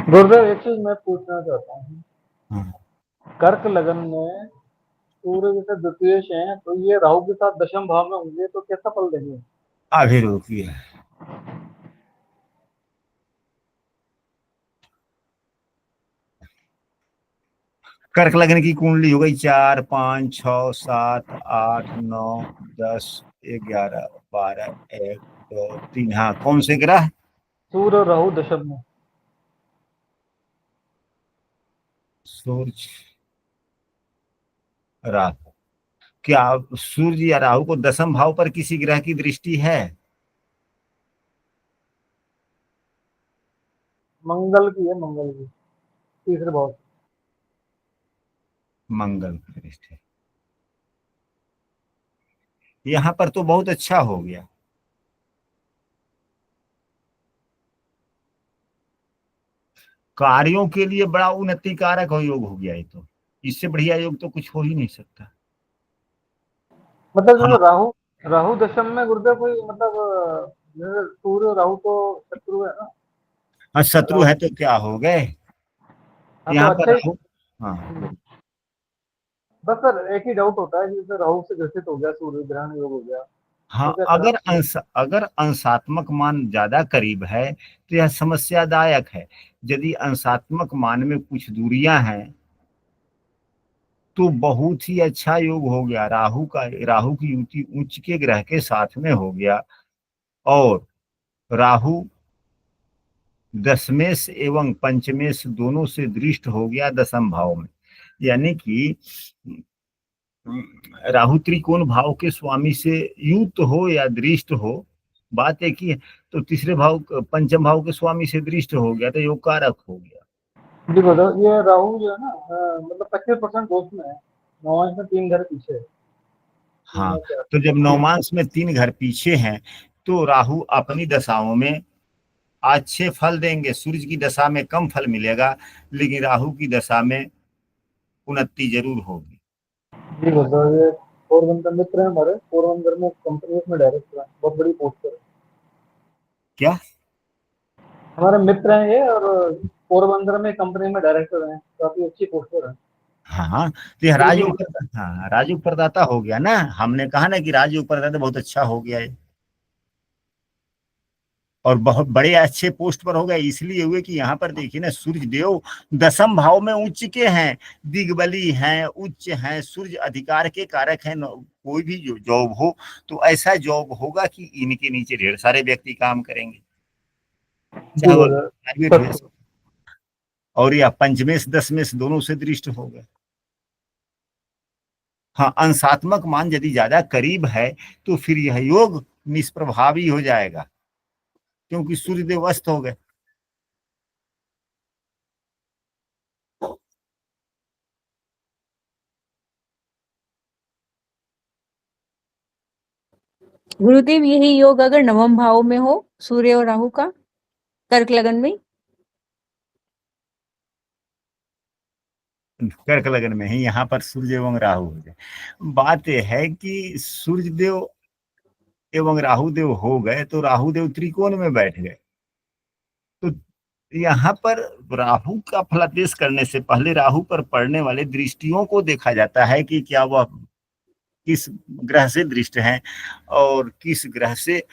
गुरुदेव, एक चीज मैं पूछना चाहता हूँ। हाँ। कर्क लगन में सूर्य जैसे द्वितीय है, तो ये राहु के साथ 10वें भाव में होंगे तो कैसा फल देंगे? अभी रोकिए। कर्क लग्न की कुंडली हो गई 4 5 6 7 8 9 10 11 12 1 2 3। हाँ, कौन से ग्रह? सूर्य और राहु 10वें में। सूर्य राहु। क्या सूर्य या राहु को 10वें भाव पर किसी ग्रह की दृष्टि है? मंगल की है, मंगल की तीसरे भाव से। मंगल की दृष्टि। यहाँ पर तो बहुत अच्छा हो गया। कार्यों के लिए बड़ा उन्नति कारक योग हो गया। ये तो इससे बढ़िया योग तो कुछ हो ही नहीं सकता। मतलब हाँ, जैसे राहु राहु दशम में गुरुदेव कोई मतलब जैसे सूर्य और राहु तो शत्रु है ना। हाँ, शत्रु राहु, है तो क्या हो गए। हाँ तो यहाँ पर अच्छा ही। राहु, हाँ हम्म। बस सर एक ही डाउट होता है कि जैसे राहु से ग्रसित हो गया, सूर्य ग्रहण योग हो गया, तो हाँ, क्या खराब नहीं है? अगर अंशात्मक मान ज्यादा करीब है तो यह समस्यादायक है। यदि अंशात्मक मान में कुछ दूरियां हैं तो बहुत ही अच्छा योग हो गया। राहु की युति उच्च के ग्रह के साथ में हो गया, और राहु दशमेश एवं पंचमेश दोनों से दृष्ट हो गया दशम भाव में। यानी कि राहु त्रिकोण भाव के स्वामी से युक्त हो या दृष्ट हो, बात एक ही है। तो तीसरे भाव पंचम भाव के स्वामी से दृष्ट हो गया तो योग कारक हो गया। जी बताओ, ये राहु जो है ना मतलब 25% दोष में है, नवांश में 3 घर पीछे है। हाँ, मैं क्या। तो जब नवमांश में 3 घर पीछे हैं तो राहु अपनी दशाओं में अच्छे फल देंगे। सूर्य की दशा में कम फल मिलेगा, लेकिन राहु की दशा में उन्नति जरूर होगी। जी बताओ, ये पोरबंदर मित्र है हमारे, पोरबंदर में कंपनी में डायरेक्टर है, बहुत बड़ी पोस्ट पर है। क्या? हमारे मित्र हैं ये, और पोरबंदर में कंपनी में डायरेक्टर हैं, काफी अच्छी पोस्ट पर है। हाँ, तो यह गुरु की। राजयोग, हाँ राजयोग प्रदाता हो गया ना। हमने कहा ना कि राजयोग प्रदाता बहुत अच्छा हो गया है, और बहुत बड़े अच्छे पोस्ट पर हो गए। इसलिए हुए कि यहाँ पर देखिए ना, सूर्य देव दशम भाव में उच्च के हैं, दिग्बली हैं, उच्च हैं, सूर्य अधिकार के कारक हैं। कोई भी जो जॉब हो तो ऐसा जॉब होगा कि इनके नीचे ढेर सारे व्यक्ति काम करेंगे, जी चाहे वो बताओ, प्राइवेट हो या सत्य। और या पंचमेश दशमेश दोनों से दृष्ट हो गए। हाँ, अंशात्मक मान यदि ज्यादा करीब है तो फिर यह योग निष्प्रभावी हो जाएगा, क्योंकि सूर्यदेव अस्त हो गए। गुरुदेव यही योग अगर नवम भाव में हो, सूर्य और राहु का, कर्क लगन में। कर्क लगन में ही यहाँ पर सूर्य एवं राहु हो जाए। बात यह है कि सूर्य देव एवं राहु देव हो गए तो राहु देव त्रिकोण में बैठ गए। तो यहाँ पर राहु का फलादेश करने से पहले राहु पर पड़ने वाले दृष्टियों को देखा जाता है कि क्या वह किस ग्रह से दृष्ट हैं और किस ग्रह से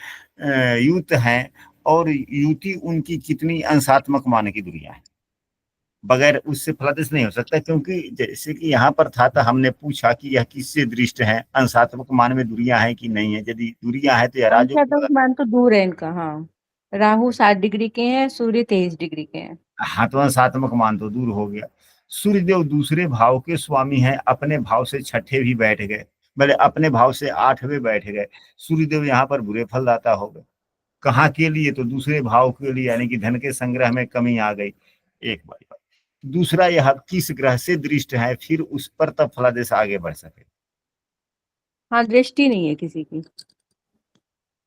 युत हैं, और युति उनकी कितनी अंशात्मक मान की दूरियां हैं। बगैर उससे फलादेश नहीं हो सकता, क्योंकि जैसे कि यहाँ पर था तो हमने पूछा कि यह किससे दृष्ट है, अंशात्मक मान में दूरियां हैं कि नहीं है। यदि दूरियां हैं तो यह राजयोग अंशात्मक मान तो दूर है इनका, हाँ। राहु 7 डिग्री के हैं, सूर्य 23 डिग्री के हैं। हाँ, तो अंशात्मक मान तो दूर हो गया। सूर्यदेव दूसरे भाव के स्वामी हैं, अपने भाव से छठे भी बैठ गए, भले अपने भाव से 8वें बैठ गए। सूर्यदेव यहाँ पर बुरे फलदाता हो गए। कहाँ के लिए? तो दूसरे भाव के लिए, यानी कि धन के संग्रह में कमी आ गई, एक बात। दूसरा, यह किस ग्रह से दृष्ट है, फिर उस पर तब फलादेश आगे बढ़ सके। हाँ, दृष्टि नहीं है किसी की।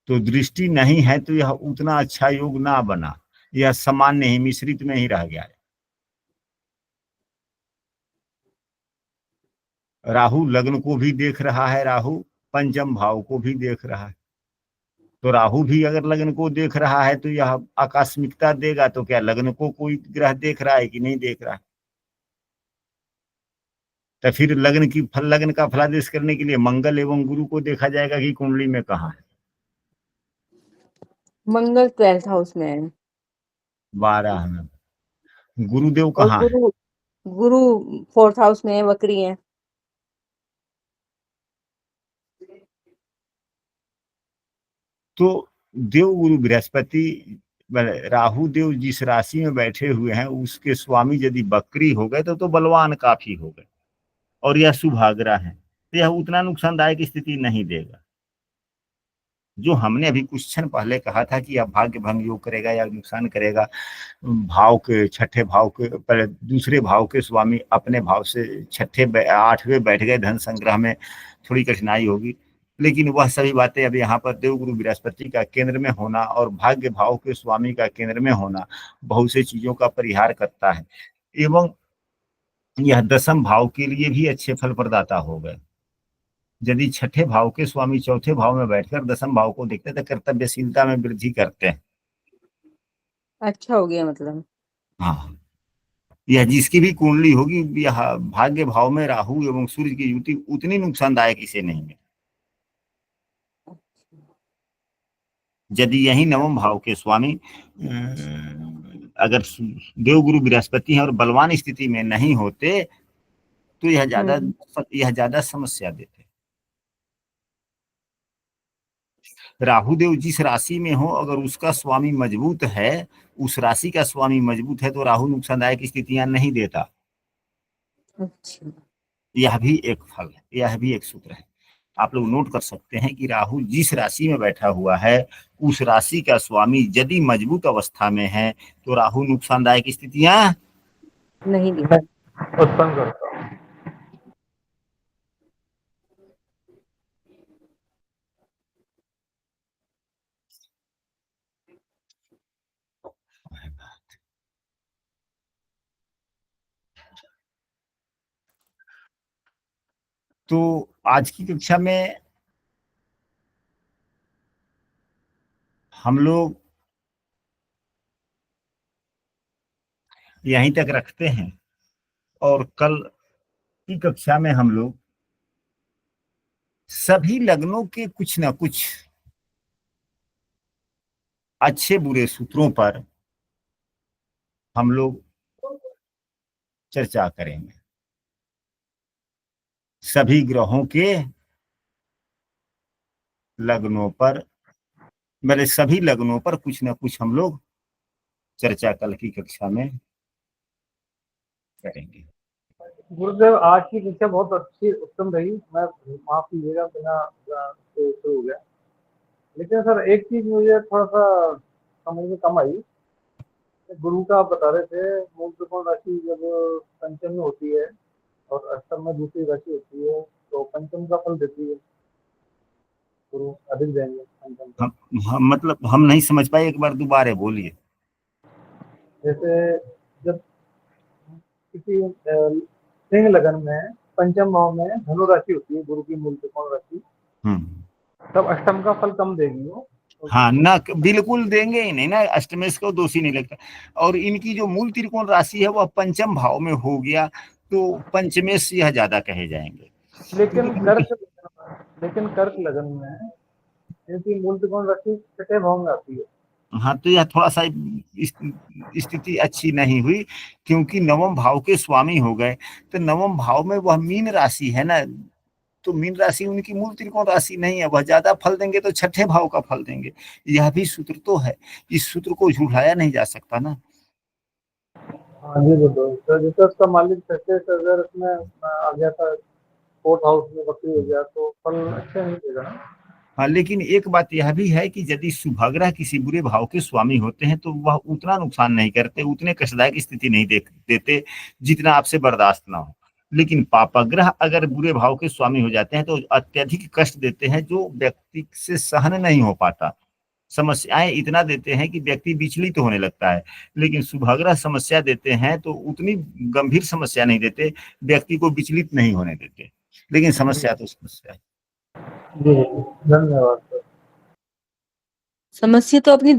तो दृष्टि नहीं है तो यह उतना अच्छा योग ना बना, यह सामान्य ही मिश्रित में ही रह गया है। राहु लग्न को भी देख रहा है, राहु पंचम भाव को भी देख रहा है। तो राहु भी अगर लग्न को देख रहा है तो यह आकस्मिकता देगा। तो क्या लग्न को कोई ग्रह देख रहा है कि नहीं देख रहा है? तो फिर लग्न का फलादेश करने के लिए मंगल एवं गुरु को देखा जाएगा कि कुंडली में कहाँ है। मंगल 12th हाउस में है, 12 में गुरुदेव और कहाँ है? गुरु गुरु 4th हाउस में है, वक्री है। तो देव गुरु बृहस्पति, राहु देव जिस राशि में बैठे हुए हैं उसके स्वामी यदि बकरी हो गए तो बलवान काफी हो गए, और यह शुभाग्रह है, तो यह उतना नुकसानदायक स्थिति नहीं देगा। जो हमने अभी कुछ क्षण पहले कहा था कि यह भाग्य भंग योग करेगा या नुकसान करेगा, भाव के छठे भाव के पहले दूसरे भाव के स्वामी अपने भाव से छठे 8वें बैठ गए, धन संग्रह में थोड़ी कठिनाई होगी। लेकिन वह सभी बातें अब यहाँ पर देवगुरु बृहस्पति का केंद्र में होना और भाग्य भाव के स्वामी का केंद्र में होना बहुत से चीजों का परिहार करता है, एवं यह दशम भाव के लिए भी अच्छे फल प्रदाता हो गए। यदि छठे भाव के स्वामी चौथे भाव में बैठकर दसम भाव को देखते तो कर्तव्यशीलता में वृद्धि करते हैं। अच्छा हो गया मतलब। हाँ, यह जिसकी भी कुंडली होगी, यह भाग्य भाव में राहु एवं सूर्य की युति उतनी नुकसानदायक इसे नहीं है। यदि यही नवम भाव के स्वामी अगर देवगुरु बृहस्पति हैं और बलवान स्थिति में नहीं होते तो यह ज्यादा समस्या देते। राहु देव जिस राशि में हो, अगर उसका स्वामी मजबूत है, उस राशि का स्वामी मजबूत है, तो राहु नुकसानदायक स्थितियां नहीं देता। अच्छा। यह भी एक फल है, यह भी एक सूत्र है। आप लोग नोट कर सकते हैं कि राहु जिस राशि में बैठा हुआ है, उस राशि का स्वामी यदि मजबूत अवस्था में है तो राहु नुकसानदायक स्थितियां नहीं देता। उत्पन्न करता। तो आज की कक्षा में हम लोग यहीं तक रखते हैं और कल की कक्षा में हम लोग सभी लग्नों के कुछ ना कुछ अच्छे बुरे सूत्रों पर हम लोग चर्चा करेंगे। सभी ग्रहों के लग्नों पर, मेरे सभी लग्नों पर कुछ ना कुछ हम लोग चर्चा कल की कक्षा में करेंगे। गुरुदेव, आज की कक्षा बहुत अच्छी उत्तम रही। मैं माफ कीजिएगा, बिना शुरू हो गया। लेकिन सर, एक चीज मुझे थोड़ा सा समझ में कम आई। गुरु का आप बता रहे थे, मूल त्रिकोण राशि जब पंचम में होती है और अष्टम में दूसरी राशि होती है तो पंचम का फल देती है, गुरु अधिक देंगे पंचम का। हम मतलब हम नहीं समझ पाए, एक बार दोबारा बोलिए। जैसे जब किसी सिंह लगन में पंचम भाव में धनु राशि होती है, गुरु की मूल त्रिकोण राशि, तब अष्टम का फल कम देगी वो। हाँ ना, बिल्कुल देंगे ही नहीं ना, अष्टमेश को दोषी नहीं लगता। और इनकी जो मूल त्रिकोण राशि है वह पंचम भाव में हो गया तो पंचमेश यह ज्यादा कहे जाएंगे। लेकिन कर्क लगन में इनकी मूल त्रिकोण राशि छठे भाव में आती है। हाँ, तो यह थोड़ा सा स्थिति अच्छी नहीं हुई, क्योंकि नवम भाव के स्वामी हो गए। तो नवम भाव में वह मीन राशि है ना, तो मीन राशि उनकी मूल त्रिकोण राशि नहीं है, वह ज्यादा फल देंगे तो छठे भाव का फल देंगे। यह भी सूत्र तो है, इस सूत्र को झुठाया नहीं जा सकता ना। हाँ जी बिल्कुल। तो जैसे उसका मालिक छठे से अगर इसमें आ गया था, फोर्थ हाउस में बकरी हो गया, तो फल अच्छे नहीं देगा ना। हाँ, लेकिन एक बात यह भी है कि यदि शुभग्रह किसी बुरे भाव के स्वामी होते हैं तो वह उतना नुकसान नहीं करते, उतने कष्टदायक स्थिति नहीं देते जितना आपसे बर्दाश्त ना हो। लेकिन पापग्रह अगर बुरे भाव के स्वामी हो जाते हैं तो अत्यधिक कष्ट देते हैं, जो व्यक्ति से सहन नहीं हो पाता। समस्याएं इतना देते हैं कि व्यक्ति विचलित होने लगता है। लेकिन शुभग्रह समस्या देते हैं तो उतनी गंभीर समस्या नहीं देते, व्यक्ति को विचलित नहीं होने देते। लेकिन समस्या तो समस्या है। जी, धन्यवाद। समस्या तो अपनी